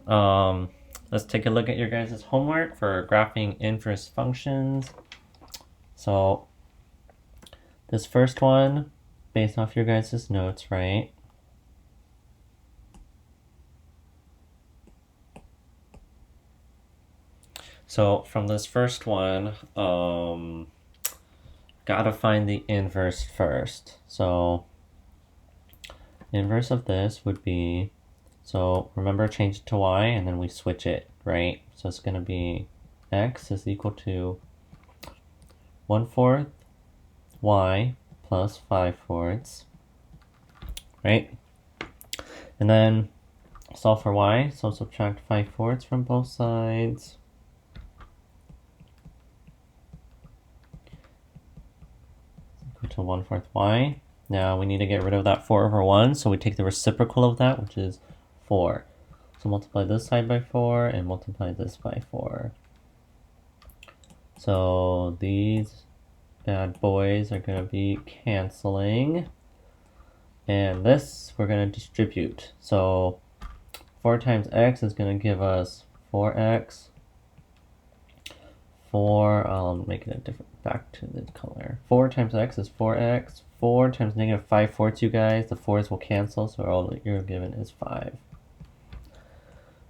let's take a look at your guys' homework for graphing inverse functions. So this first one, based off your guys' notes, right? So from this first one, gotta find the inverse first. So inverse of this would be, so remember, change it to y and then we switch it, right? So it's gonna be x is equal to 1/4 y plus 5/4, right? And then solve for y, so subtract 5/4 from both sides. Equal to 1/4 y. Now we need to get rid of that 4/1, so we take the reciprocal of that, which is 4. So multiply this side by 4 and multiply this by 4. So these bad boys are going to be canceling. And this we're going to distribute. So 4 times x is going to give us 4x. 4, I'll make it a different, back to the color. 4 times x is 4x. 4 times negative 5/4, you guys. The 4's will cancel, so all you're given is 5.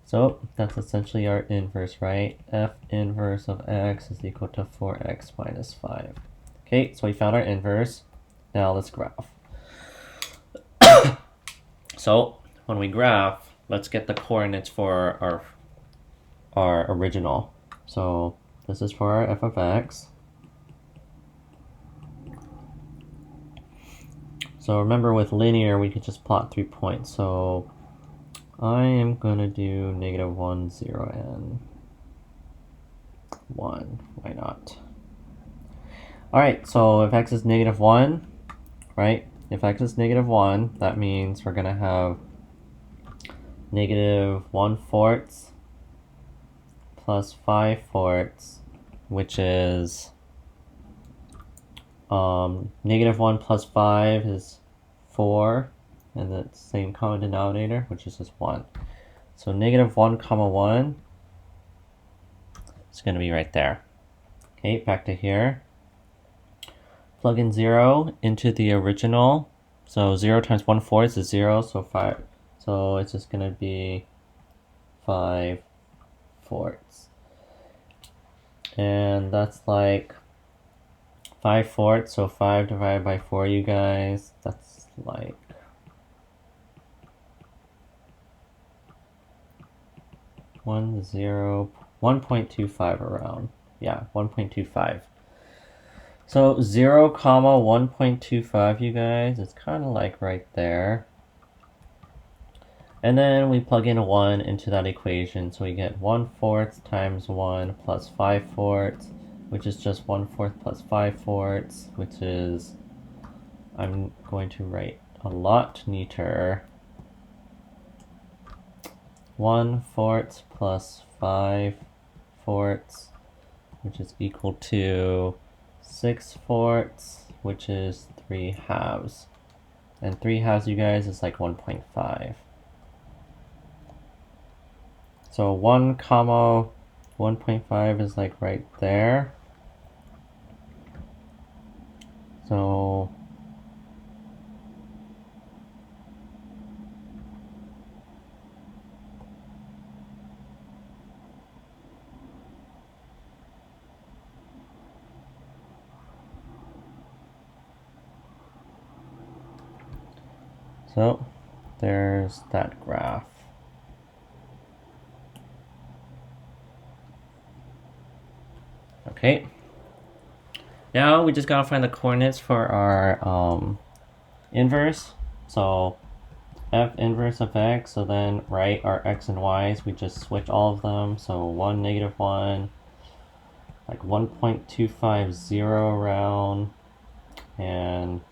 So that's essentially our inverse, right? F inverse of x is equal to 4x minus 5. Okay, so we found our inverse. Now let's graph. So when we graph, let's get the coordinates for our original. So this is for our f of x. So remember, with linear, we could just plot 3 points. So I am going to do -1, 0, and 1. Why not? Alright, so if x is -1, right? If x is -1, that means we're going to have -1/4 plus 5/4, which is -1 plus 5 is 4, and the same common denominator, which is just 1. So -1, 1 is going to be right there. Okay, back to here. Plug in 0 into the original. So 0 times 1/4 is 0, so 5. So it's just going to be 5/4. And that's like 5/4, so 5 divided by 4, you guys. That's like 1.25 around. Yeah, 1.25. So 0, 1.25, you guys. It's kind of like right there. And then we plug in 1 into that equation, so we get 1/4 times 1 plus 5/4, which is just 1/4 plus 5/4, which is, I'm going to write a lot neater. 1/4 plus 5/4, which is equal to 6/4, which is 3/2. And 3/2, you guys, is like 1.5. So 1, 1.5 is like right there. So there's that graph. Okay. Now we just gotta find the coordinates for our inverse. So f inverse of x, so then right, our x and y's, we just switch all of them. So 1, -1, like 1.250 around, and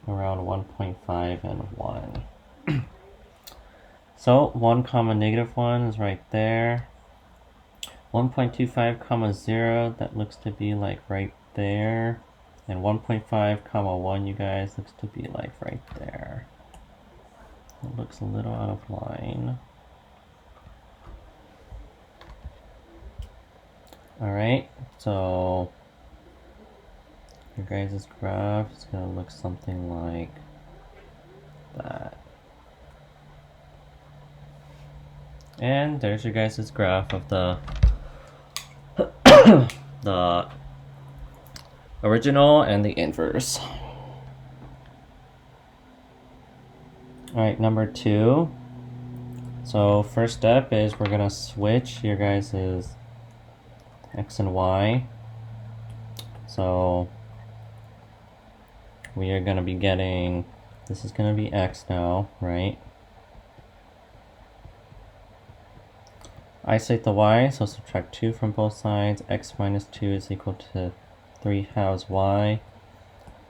around 1.5 and 1. So 1, -1 is right there. 1.25, 0, that looks to be like right there. And 1.5, 1, you guys, looks to be like right there. It looks a little out of line. Alright, so your guys' graph is going to look something like that. And there's your guys' graph of the the original and the inverse. Alright, number 2. So first step is we're gonna switch your guys' x and y. So we are gonna be getting, this is gonna be x now, right? Isolate the y, so subtract 2 from both sides. X minus 2 is equal to 3 halves y.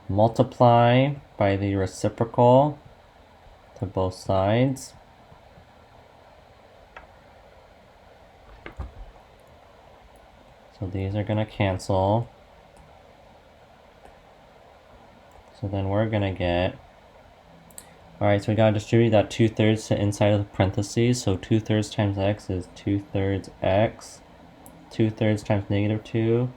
Multiply by the reciprocal to both sides. So these are going to cancel. So then we're going to get, alright, so we got to distribute that 2/3 to inside of the parentheses. So 2/3 times x is 2/3 x. 2/3 times -2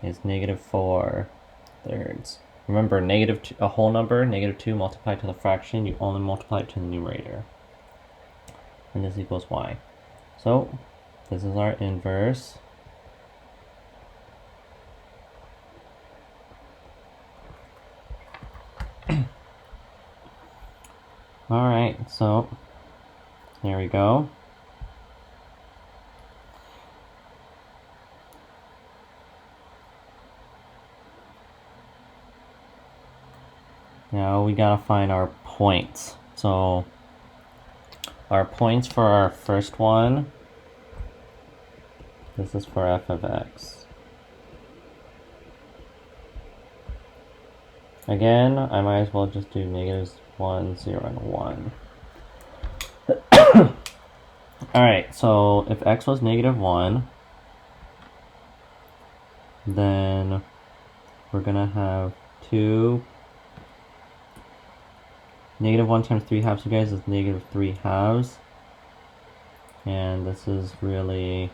is -4/3. Remember, a whole number, -2 multiplied to the fraction, you only multiply it to the numerator. And this equals y. So this is our inverse. Alright, so here we go. Now we gotta find our points. So our points for our first one, this is for f of x. Again, I might as well just do -1, 0, and 1. Alright, so if x was -1, then we're gonna have 2. -1 times 3 halves, you guys, is -3 halves. And this is really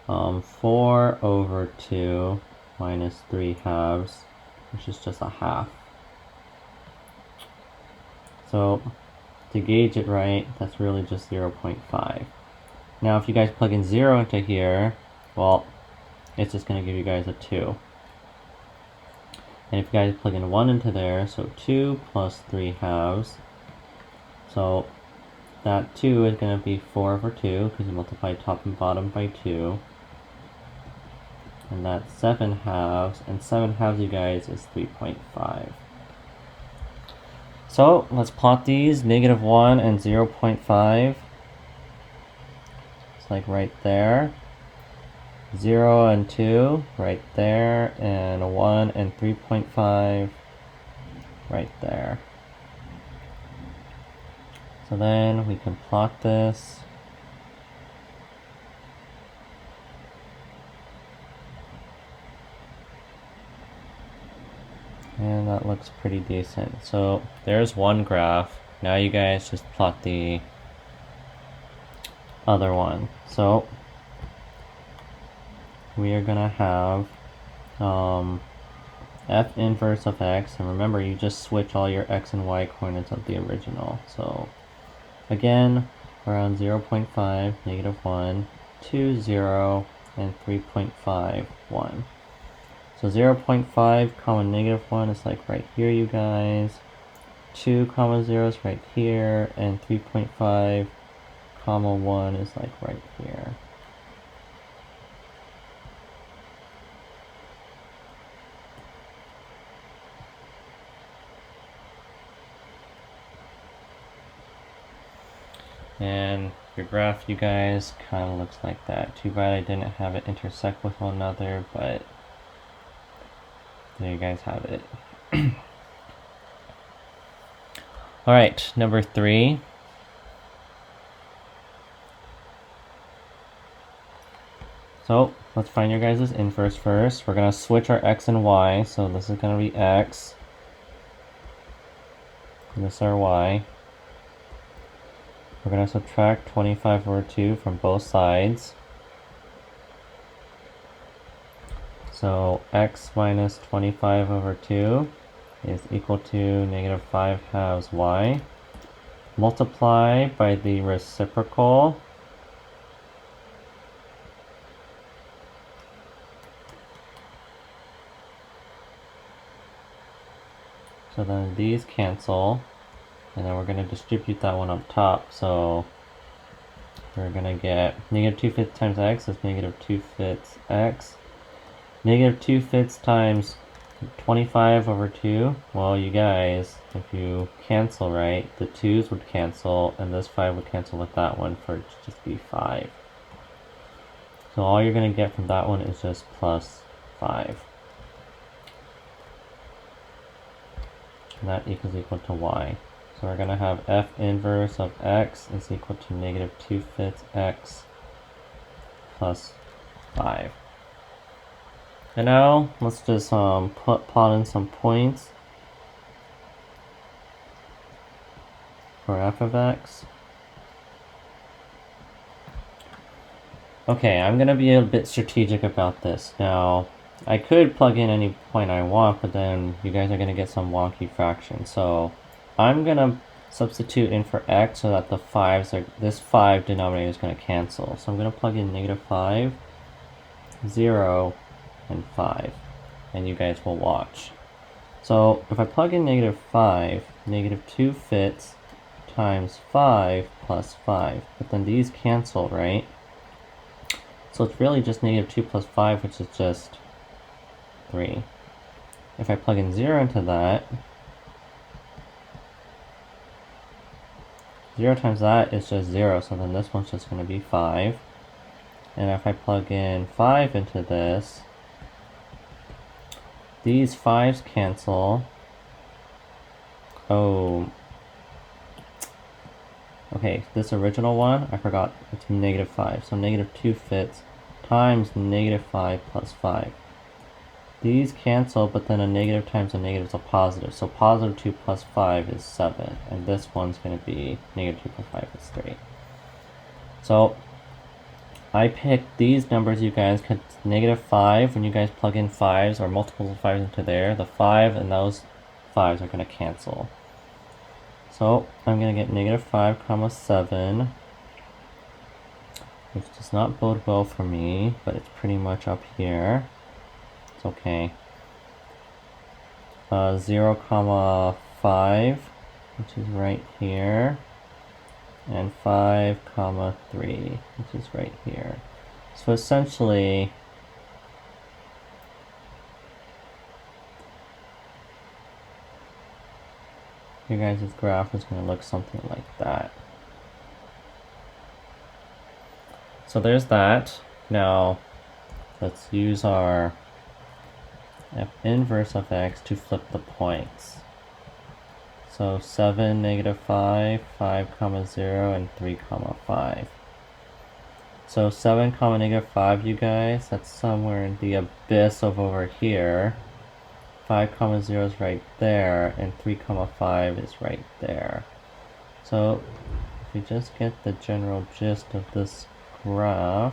4/2 minus 3 halves, which is just a half. So to gauge it right, that's really just 0.5. Now if you guys plug in 0 into here, well, it's just going to give you guys a 2. And if you guys plug in 1 into there, so 2 plus 3 halves, so that 2 is going to be 4/2, because you multiply top and bottom by 2. And that's 7 halves, and 7 halves, you guys, is 3.5. So let's plot these, -1 and 0.5. It's like right there. 0 and 2 right there, and 1 and 3.5 right there. So then we can plot this. And that looks pretty decent. So there's one graph. Now you guys just plot the other one. So we are gonna have f inverse of x, and remember, you just switch all your x and y coordinates of the original. So again, around 0.5, -1, 2, 0, and 3.5, 1. So 0.5 comma -1 is like right here, you guys. 2 comma 0 is right here, and 3.5 comma 1 is like right here. And your graph, you guys, kind of looks like that. Too bad I didn't have it intersect with one another, but there you guys have it. Alright, number 3. So let's find your guys' inverse first. We're going to switch our x and y. So this is going to be x. And this is our y. We're going to subtract 25/2 from both sides. So x minus 25 over 2 is equal to negative 5 halves y. Multiply by the reciprocal. So then these cancel, and then we're going to distribute that one up top. So we're going to get negative 2/5 times x is negative 2/5 x. Negative 2/5 times 25 over 2. Well, you guys, if you cancel, right, the 2's would cancel, and this 5 would cancel with that one for it to just be 5. So all you're going to get from that one is just plus 5. And that equal to y. So we're going to have f inverse of x is equal to negative 2/5 x plus 5. And now let's just plot in some points for f of x. Okay, I'm going to be a bit strategic about this. Now, I could plug in any point I want, but then you guys are going to get some wonky fractions. So I'm going to substitute in for x so that the 5's are, this 5 denominator is going to cancel. So I'm going to plug in negative 5, 0, and 5. And you guys will watch. So if I plug in negative 5, negative 2/5 times 5 plus 5. But then these cancel, right? So it's really just negative 2 plus 5, which is just 3. If I plug in 0 into that, 0 times that is just 0, so then this one's just going to be 5. And if I plug in 5 into this, these 5's cancel. Oh. Okay, this original one, I forgot, it's negative 5. So negative 2/5 times negative 5 plus 5. These cancel, but then a negative times a negative is a positive. So positive 2 plus 5 is 7. And this one's going to be negative 2 plus 5 is 3. So I picked these numbers, you guys, because negative 5, when you guys plug in 5's or multiples of 5's into there, the 5 and those 5's are going to cancel. So I'm going to get negative 5 comma 7, which does not bode well for me, but it's pretty much up here. It's okay. 0 comma 5, which is right here, and 5 comma 3, which is right here. So essentially, your guys' graph is going to look something like that. So there's that. Now, let's use our f inverse of x to flip the points. So 7, negative 5, 5 comma 0, and 3 comma 5. So 7 comma negative 5, you guys, that's somewhere in the abyss of over here. 5 comma 0 is right there, and 3 comma 5 is right there. So if we just get the general gist of this graph,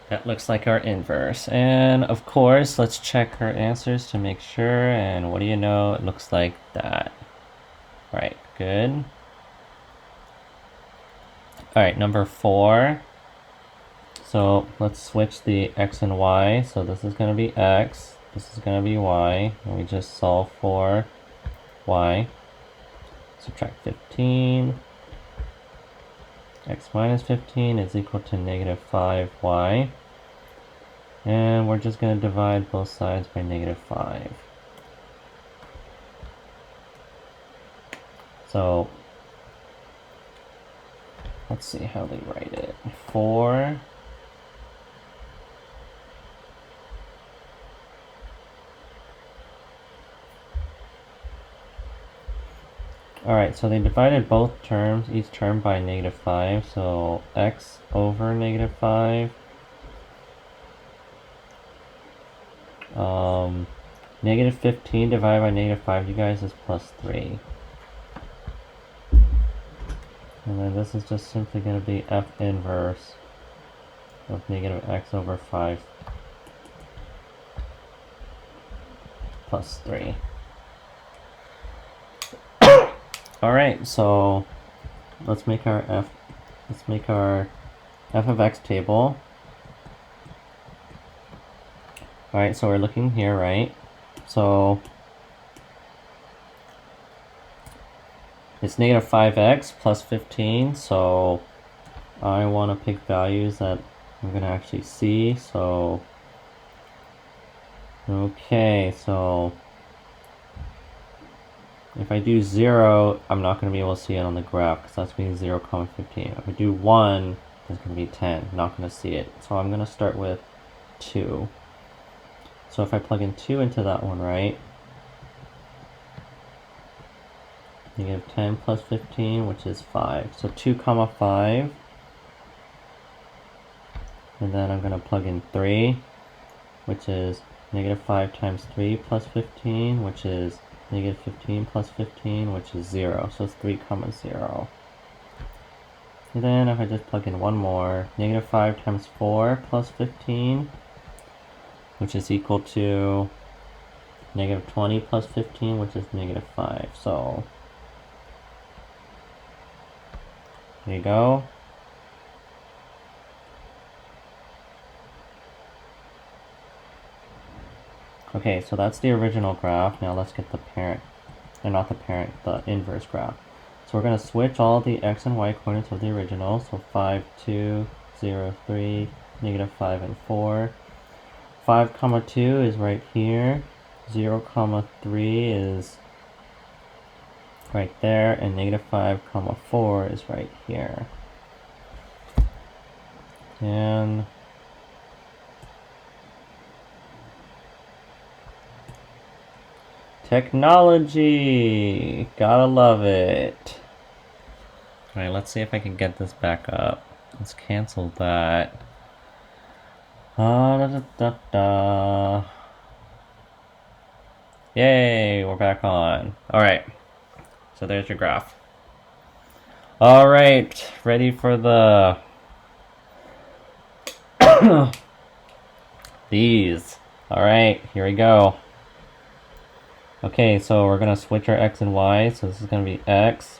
that looks like our inverse. And of course, let's check our answers to make sure, and what do you know, it looks like that. Right, good. Alright, number 4. So let's switch the x and y. So this is going to be x, this is going to be y, and we just solve for y. Subtract 15. X minus 15 is equal to negative 5y. And we're just going to divide both sides by negative 5. So let's see how they write it. 4 Alright, so they divided both terms, each term by negative 5, so x over negative 5. Negative 15 divided by negative 5, you guys, is plus 3. And then this is just simply going to be f inverse of negative x over 5 plus 3. Alright, so let's make our f of x table. Alright, so we're looking here, right? So it's negative 5x plus 15, so I want to pick values that I'm going to actually see. So, okay, so if I do 0, I'm not going to be able to see it on the graph because that's being 0, 15. If I do 1, it's going to be 10. Not going to see it. So I'm going to start with 2. So if I plug in 2 into that one, right? Negative 10 plus 15, which is 5. So 2 comma 5. And then I'm going to plug in 3, which is negative 5 times 3 plus 15, which is negative 15 plus 15, which is 0. So it's 3 comma 0. And then if I just plug in one more, negative 5 times 4 plus 15, which is equal to negative 20 plus 15, which is negative 5. So there you go. Okay, so that's the original graph. Now let's get the parent, or not the parent, the inverse graph. So we're going to switch all the x and y coordinates of the original. So 5, 2, 0, 3, negative 5, and 4. 5, comma 2 is right here. 0, comma 3 is right there. And negative 5, comma 4 is right here. And technology! Gotta love it. Alright, let's see if I can get this back up. Let's cancel that. Yay, we're back on. Alright, so there's your graph. Alright, ready for the... these. Alright, here we go. Okay, so we're going to switch our x and y. So this is going to be x.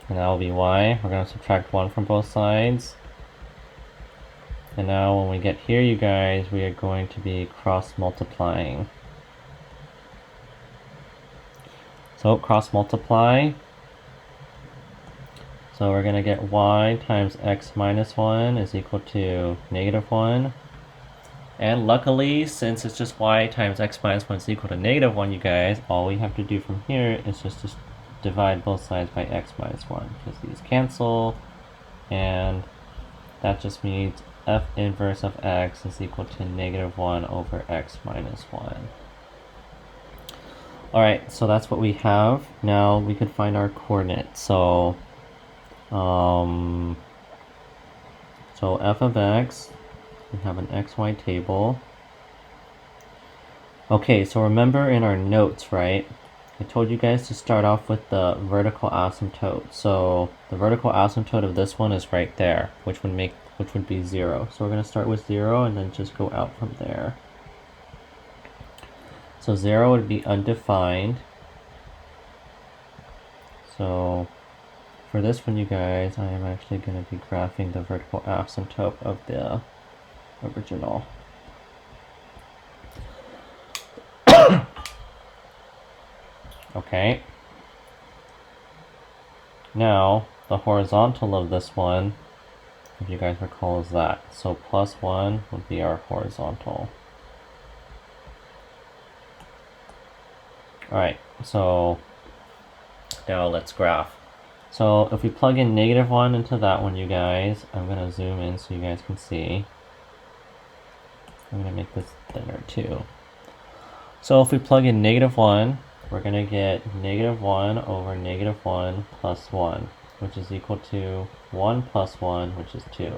And that will be y. We're going to subtract 1 from both sides. And now when we get here, you guys, we are going to be cross-multiplying. So cross-multiply. So we're going to get y times x minus 1 is equal to negative 1. And luckily, since it's just y times x minus 1 is equal to negative 1, you guys, all we have to do from here is just to divide both sides by x minus 1. Because these cancel, and that just means f inverse of x is equal to negative 1 over x minus 1. Alright, so that's what we have. Now we could find our coordinates. So f of x, we have an xy table. Okay, so remember in our notes, right? I told you guys to start off with the vertical asymptote. So the vertical asymptote of this one is right there, which would be 0. So we're going to start with 0 and then just go out from there. So 0 would be undefined. So for this one, you guys, I am actually going to be graphing the vertical asymptote of the original. Okay. Now, the horizontal of this one, if you guys recall, is that. So plus 1 would be our horizontal. Alright, so now let's graph. So if we plug in negative 1 into that one, you guys, I'm going to zoom in so you guys can see. I'm going to make this thinner too. So if we plug in negative 1, we're going to get negative 1 over negative 1 plus 1, which is equal to 1 plus 1, which is 2.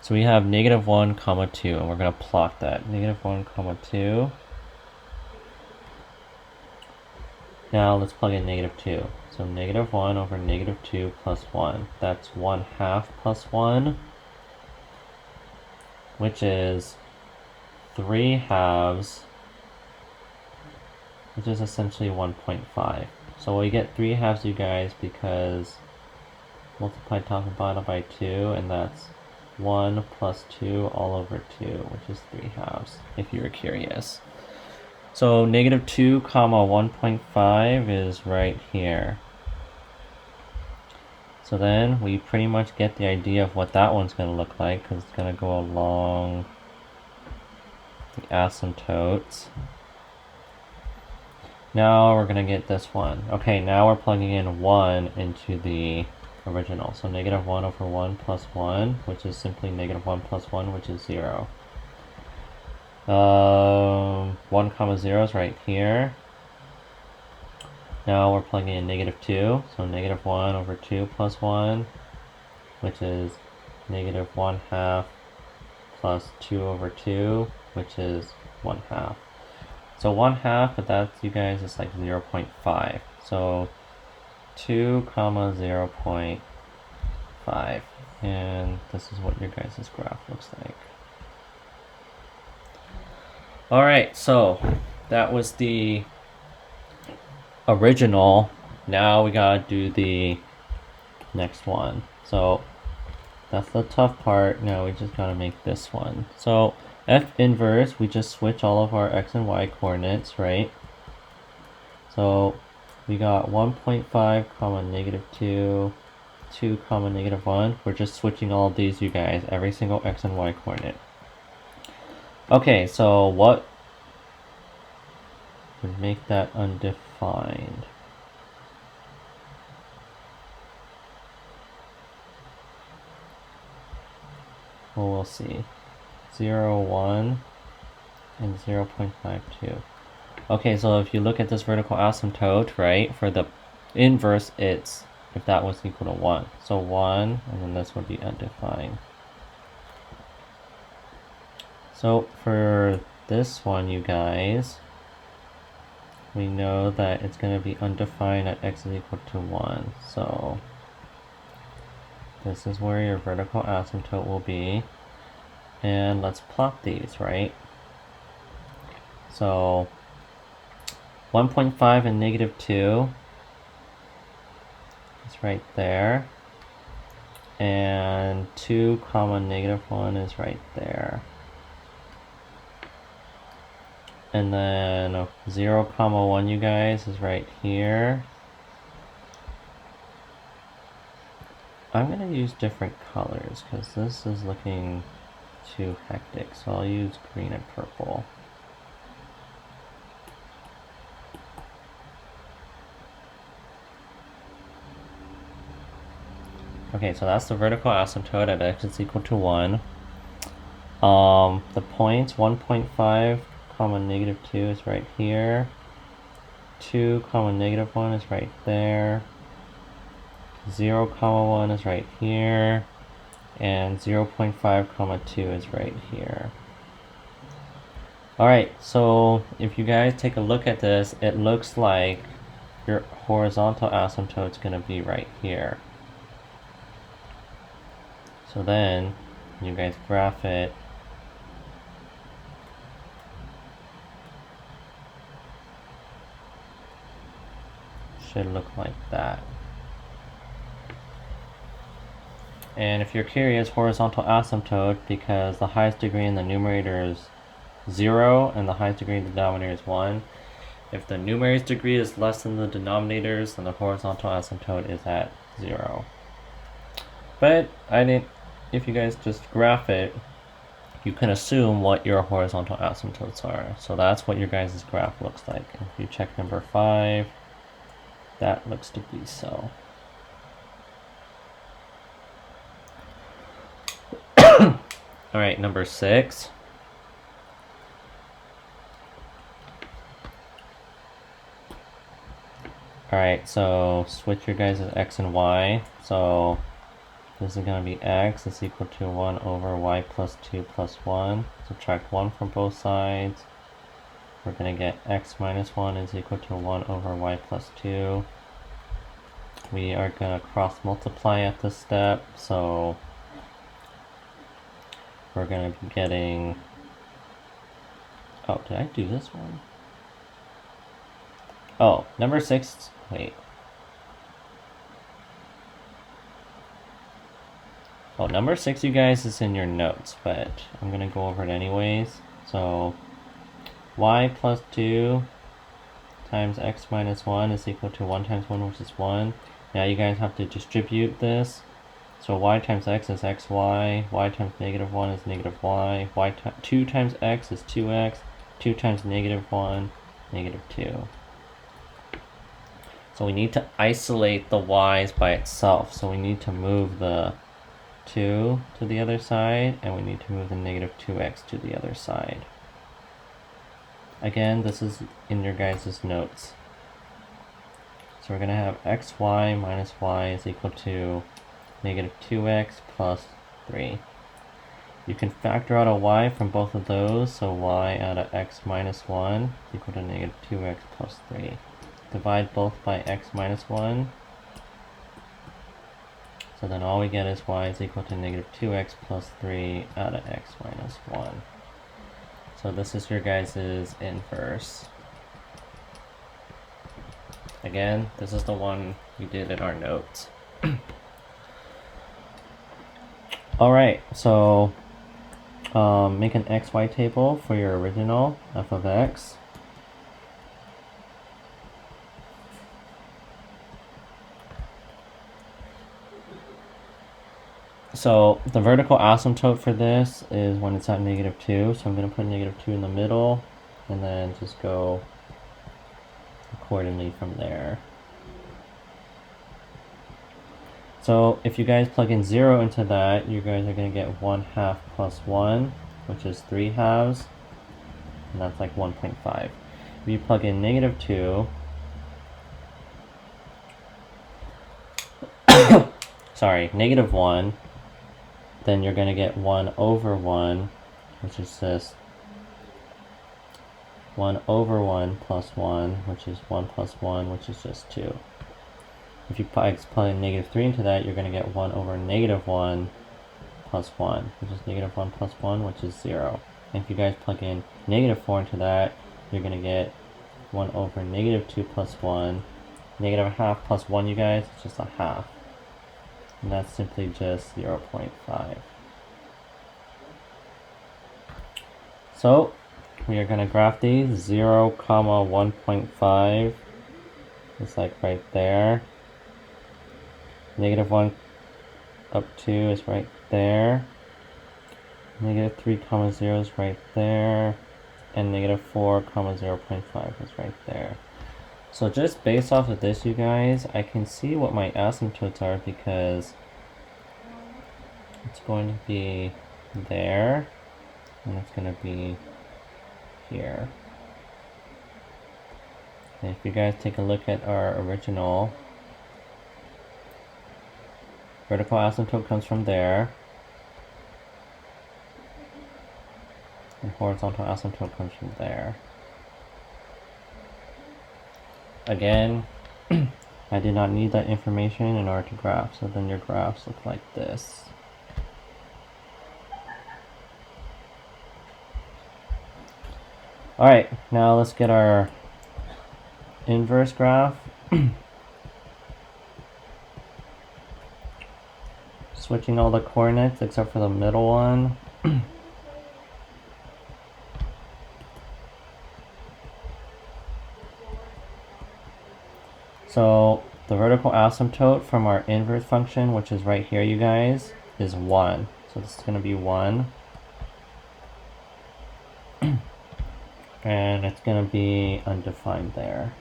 So we have negative 1 comma 2, and we're going to plot that. Negative 1 comma 2. Now let's plug in negative 2. So So negative 1 over negative 2 plus 1. That's 1/2 plus 1, which is 3/2, which is essentially 1.5. So we get 3/2, you guys, because multiply top and bottom by 2, and that's 1 plus 2 all over 2, which is 3/2, if you were curious. So negative 2 comma 1.5 is right here. So then we pretty much get the idea of what that one's going to look like, because it's going to go along the asymptotes. Now we're going to get this one. Okay, now we're plugging in 1 into the original. So negative 1 over 1 plus 1, which is simply negative 1 plus 1, which is 0. 1 comma 0 is right here. Now we're plugging in negative 2, so negative 1 over 2 plus 1, which is negative 1/2 plus 2 over 2, which is 1/2. So 1/2, but that's, you guys, is like 0.5. So 2 comma 0.5. And this is what your guys' graph looks like. Alright, so that was the original. Now we gotta do the next one. So that's the tough part. Now we just gotta make this one. So F inverse, we just switch all of our x and y coordinates, right? So we got 1.5 comma negative 2, 2 comma negative 1. We're just switching all of these, you guys, every single x and y coordinate. Okay, so what would make that undefined? Well, we'll see. 0, 1, and 0.52. Okay, so if you look at this vertical asymptote, right, for the inverse, it's, if that was equal to 1. So 1, and then this would be undefined. So for this one, you guys, we know that it's going to be undefined at x is equal to 1. So this is where your vertical asymptote will be. And let's plot these, right? So 1.5 and negative 2 is right there. And 2 comma negative 1 is right there. And then 0 comma 1, you guys, is right here. I'm going to use different colors because this is looking too hectic. So I'll use green and purple. Okay, so that's the vertical asymptote at x is equal to 1. The points, 1.5 comma negative 2 is right here. 2 comma negative 1 is right there. 0 comma 1 is right here. And 0.5 comma 2 is right here. Alright, so if you guys take a look at this, it looks like your horizontal asymptote is going to be right here. So then, you guys graph it. Should look like that. And if you're curious, horizontal asymptote, because the highest degree in the numerator is 0 and the highest degree in the denominator is 1. If the numerator's degree is less than the denominators, then the horizontal asymptote is at 0. But if you guys just graph it, you can assume what your horizontal asymptotes are. So that's what your guys' graph looks like. If you check number 5, that looks to be so. Alright, number 6. Alright, so switch your guys' x and y. So this is going to be x is equal to 1 over y plus 2 plus 1. Subtract 1 from both sides. We're going to get x minus 1 is equal to 1 over y plus 2. we are going to cross multiply at this step, so we're going to be getting, oh, did I do this one? Oh, number 6, wait. Oh, number 6, you guys, is in your notes, but I'm going to go over it anyways. So, y plus 2 times x minus 1 is equal to 1 times 1, which is 1. Now you guys have to distribute this. So y times x is xy, y times negative 1 is negative y, 2 times x is 2x, 2 times negative 1, negative 2. So we need to isolate the y's by itself. So we need to move the 2 to the other side, and we need to move the negative 2x to the other side. Again, this is in your guys' notes. So we're going to have xy minus y is equal to negative 2x plus 3. You can factor out a y from both of those, so y out of x minus 1 is equal to negative 2x plus 3. Divide both by x minus 1. So then all we get is y is equal to negative 2x plus 3 out of x minus 1. So this is your guys' inverse. Again, this is the one we did in our notes. Alright, so make an xy table for your original f of x. So the vertical asymptote for this is when it's at negative 2. So I'm going to put negative 2 in the middle and then just go accordingly from there. So if you guys plug in 0 into that, you guys are going to get 1/2 plus 1, which is 3/2, and that's like 1.5. If you plug in negative 2, sorry, negative 1, then you're going to get 1/1, which is just 1/1 plus 1, which is 1 plus 1, which is just 2. If you plug in negative 3 into that, you're going to get 1/-1 plus 1, which is negative 1 plus 1, which is 0. And if you guys plug in negative 4 into that, you're going to get 1/-2 plus 1. Negative 1/2 plus 1, you guys, it's just 1/2. And that's simply just 0.5. So we are going to graph these. 0, 1.5 is like right there. Negative 1 up 2 is right there. Negative 3, 0 is right there. And negative 4, 0.5 is right there. So just based off of this, you guys, I can see what my asymptotes are because it's going to be there, and it's going to be here. And if you guys take a look at our original, vertical asymptote comes from there, and horizontal asymptote comes from there. Again, I did not need that information in order to graph, so then your graphs look like this. Alright, now let's get our inverse graph. Switching all the coordinates except for the middle one. So the vertical asymptote from our inverse function, which is right here, you guys, is 1. So this is going to be 1. And it's going to be undefined there.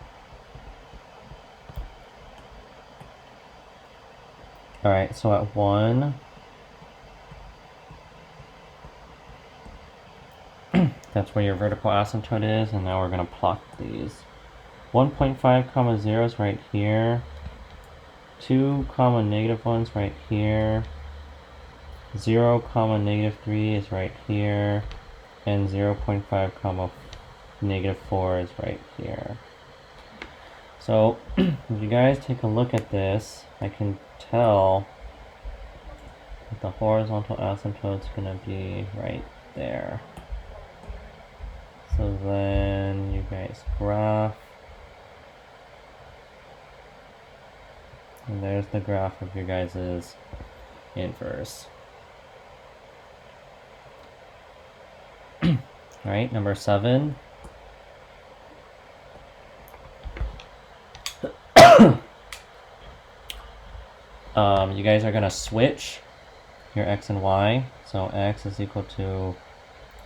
Alright, so at 1, that's where your vertical asymptote is, and now we're going to plot these. 1.5, 0 is right here. 2, negative 1 is right here. 0, negative 3 is right here. And 0.5, negative 4 is right here. So if you guys take a look at this, I can tell that the horizontal asymptote's gonna be right there. So then you guys graph, and there's the graph of your guys' inverse. Alright, number 7. You guys are gonna switch your x and y. So x is equal to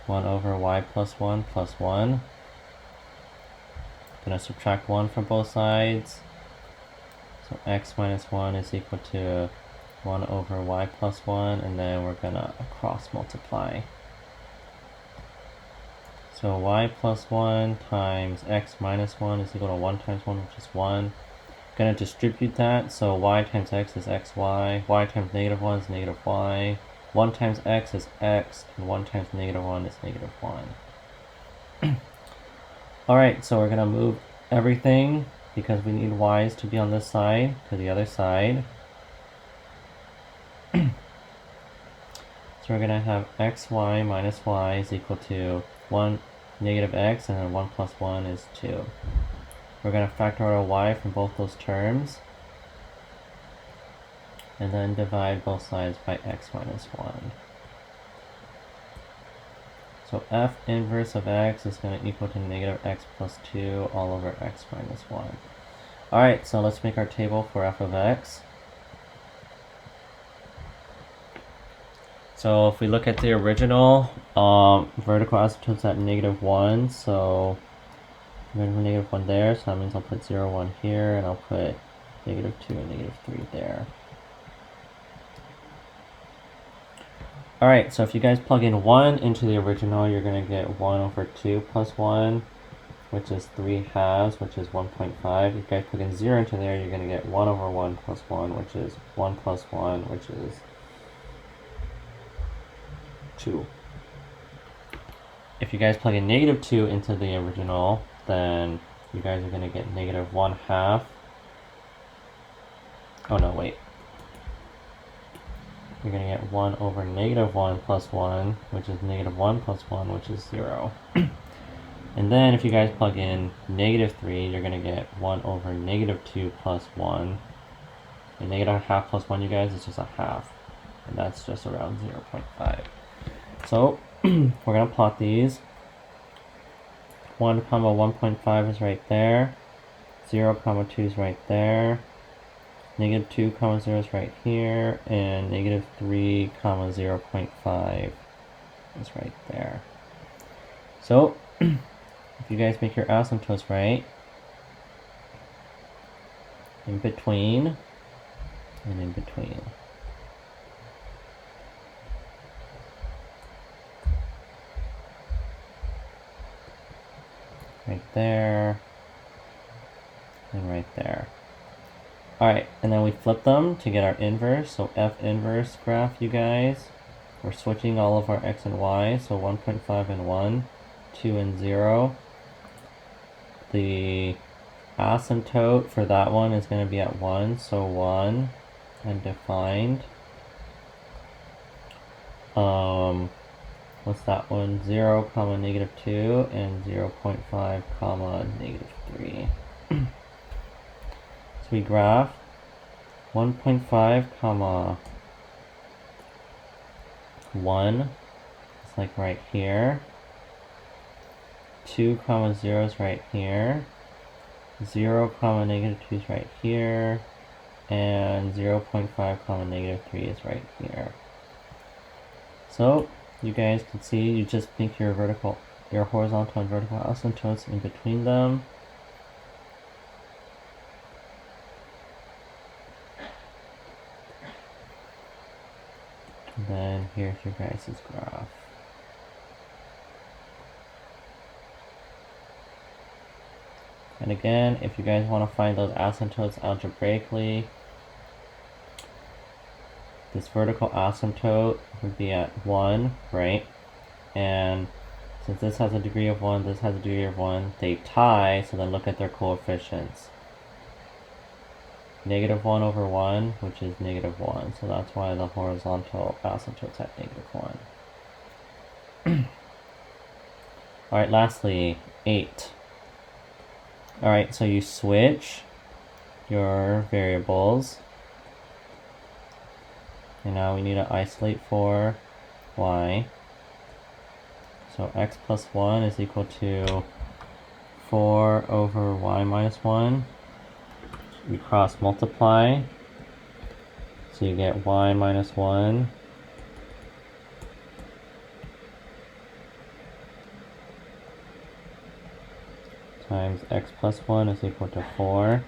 1 over y plus 1 plus 1. Gonna subtract 1 from both sides. So x minus 1 is equal to 1 over y plus 1, and then we're gonna cross multiply. So y plus 1 times x minus 1 is equal to 1 times 1, which is 1. Gonna distribute that, so y times x is xy, y times negative 1 is negative y, 1 times x is x, and 1 times negative 1 is negative 1. Alright, so we're gonna move everything, because we need y's to be on this side, to the other side. So we're gonna have xy minus y is equal to 1 negative x, and then 1 plus 1 is 2. We're going to factor out a y from both those terms, and then divide both sides by x minus 1. So f inverse of x is going to equal to negative x plus 2 all over x minus 1. Alright, so let's make our table for f of x. So if we look at the original, vertical asymptote's at negative 1, so negative 1 there, so that means I'll put 0, 1 here, and I'll put negative 2 and negative 3 there. Alright, so if you guys plug in 1 into the original, you're going to get 1 over 2 plus 1, which is 3 halves, which is 1.5. If you guys plug in 0 into there, you're going to get 1 over 1 plus 1, which is 1 plus 1, which is 2. If you guys plug in negative 2 into the original, then you guys are going to get negative 1 half. Oh no, wait. You're going to get 1 over negative 1 plus 1, which is negative 1 plus 1, which is 0. And then if you guys plug in negative 3, you're going to get 1 over negative 2 plus 1. And negative half plus 1, you guys, is just a half. And that's just around 0.5. So we're going to plot these. 1 comma 1.5 is right there, 0 comma 2 is right there, negative 2 comma 0 is right here, and negative 3 comma 0.5 is right there. So if you guys make your asymptotes right, in between and in between. Right there, and right there. Alright, and then we flip them to get our inverse. So f inverse graph, you guys. We're switching all of our x and y, so 1.5 and 1, 2 and 0. The asymptote for that one is going to be at 1, so 1, and defined. What's that one? 0 comma negative 2 and 0.5 comma negative 3. So we graph 1.5 comma 1. It's like right here. 2 comma 0 is right here. 0 comma negative 2 is right here. And 0.5 comma negative 3 is right here. So you guys can see, you just make your horizontal and vertical asymptotes in between them. And then here's your guys' graph. And again, if you guys want to find those asymptotes algebraically, this vertical asymptote would be at 1, right? And since this has a degree of 1, this has a degree of 1, they tie, so then look at their coefficients. negative 1 over 1, which is negative 1. So that's why the horizontal asymptote's at negative 1. Alright, lastly, 8. Alright, so you switch your variables. And now we need to isolate for y. So x plus 1 is equal to 4 over y minus 1. We cross multiply. So you get y minus 1 times x plus 1 is equal to 4.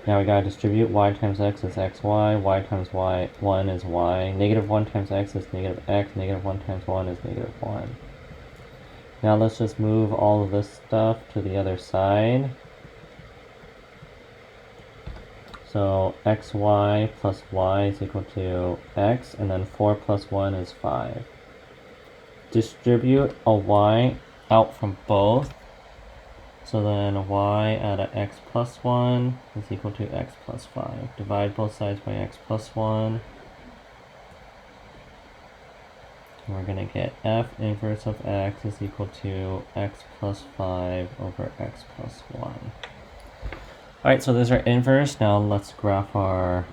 Now we gotta distribute y times x is xy, y times y1 is y, negative 1 times x is negative x, negative 1 times 1 is negative 1. Now let's just move all of this stuff to the other side. So xy plus y is equal to x, and then 4 plus 1 is 5. Distribute a y out from both. So then y out of x plus 1 is equal to x plus 5. Divide both sides by x plus 1. And we're going to get f inverse of x is equal to x plus 5 over x plus 1. Alright, so there's our inverse. Now let's graph our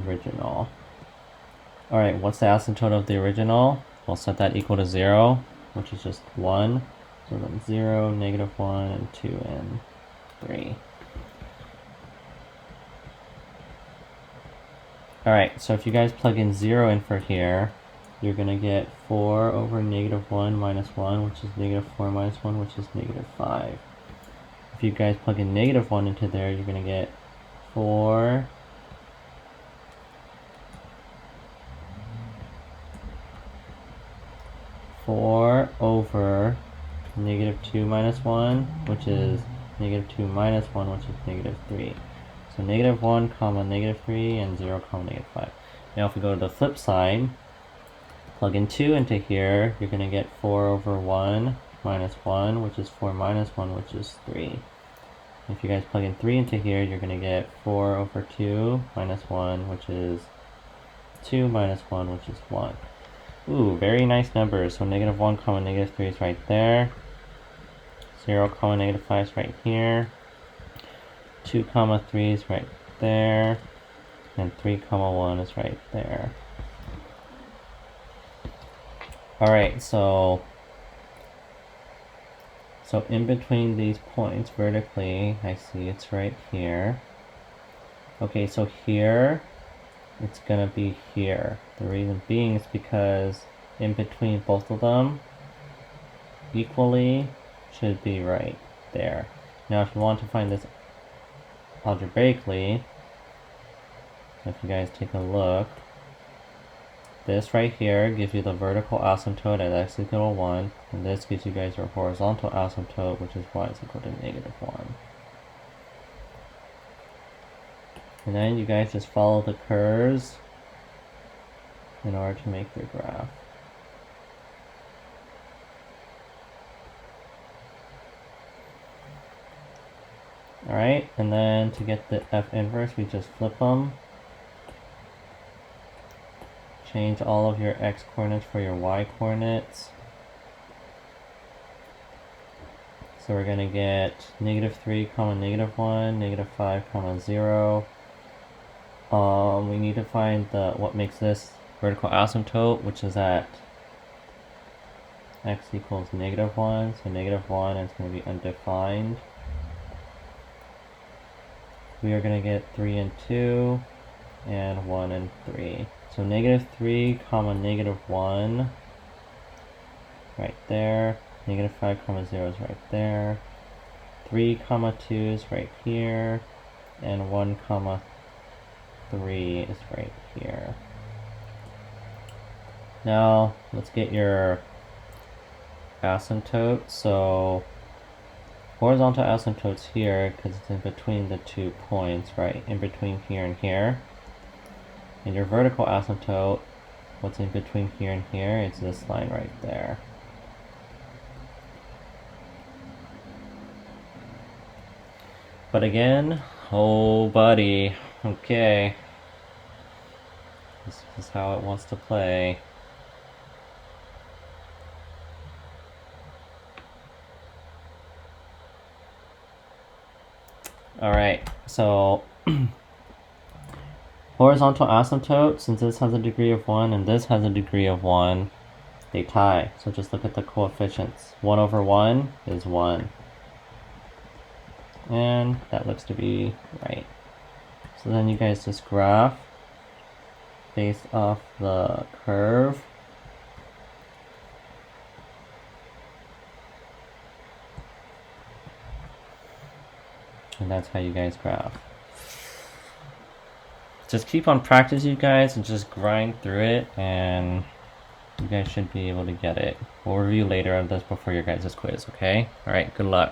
original. Alright, what's the asymptote of the original? We'll set that equal to 0, which is just 1. So then 0, negative 1, and 2, and 3. Alright, so if you guys plug in 0 in for here, you're going to get 4 over negative 1 minus 1, which is negative 4 minus 1, which is negative 5. If you guys plug in negative 1 into there, you're going to get 4 over negative 2 minus 1, which is negative 2 minus 1, which is negative 3. So negative 1 comma negative 3 and 0 comma negative 5. Now if we go to the flip side, plug in 2 into here, you're going to get 4 over 1 minus 1, which is 4 minus 1, which is 3. If you guys plug in 3 into here, you're going to get 4 over 2 minus 1, which is 2 minus 1, which is 1. Ooh, very nice numbers. So negative 1 comma negative 3 is right there. 0 comma negative 5 is right here. 2 comma 3 is right there. And 3 comma 1 is right there. Alright, so in between these points vertically, I see it's right here. Okay, so here, it's gonna be here. The reason being is because in between both of them, equally, should be right there. Now if you want to find this algebraically, if you guys take a look, this right here gives you the vertical asymptote at x equal to 1, and this gives you guys your horizontal asymptote, which is y is equal to negative 1. And then you guys just follow the curves in order to make your graph. Alright, and then to get the f inverse, we just flip them. Change all of your x coordinates for your y coordinates. So we're going to get negative 3 comma negative 1, negative 5 comma 0. We need to find what makes this vertical asymptote, which is at x equals negative 1. So negative 1 is going to be undefined. We are going to get 3 and 2, and 1 and 3. So negative 3 comma negative 1, right there. Negative 5 comma 0 is right there. 3 comma 2 is right here. And 1 comma 3 is right here. Now, let's get your asymptote. So, horizontal asymptote's here because it's in between the 2 points, right? In between here and here. And your vertical asymptote, what's in between here and here, it's this line right there. But again, oh buddy, okay. This is how it wants to play. Alright, so horizontal asymptote, since this has a degree of 1 and this has a degree of 1, they tie. So just look at the coefficients. 1 over 1 is 1. And that looks to be right. So then you guys just graph based off the curve. And that's how you guys graph. Just keep on practicing, you guys, and just grind through it, and you guys should be able to get it. We'll review later of this before your guys' quiz, okay? Alright, good luck.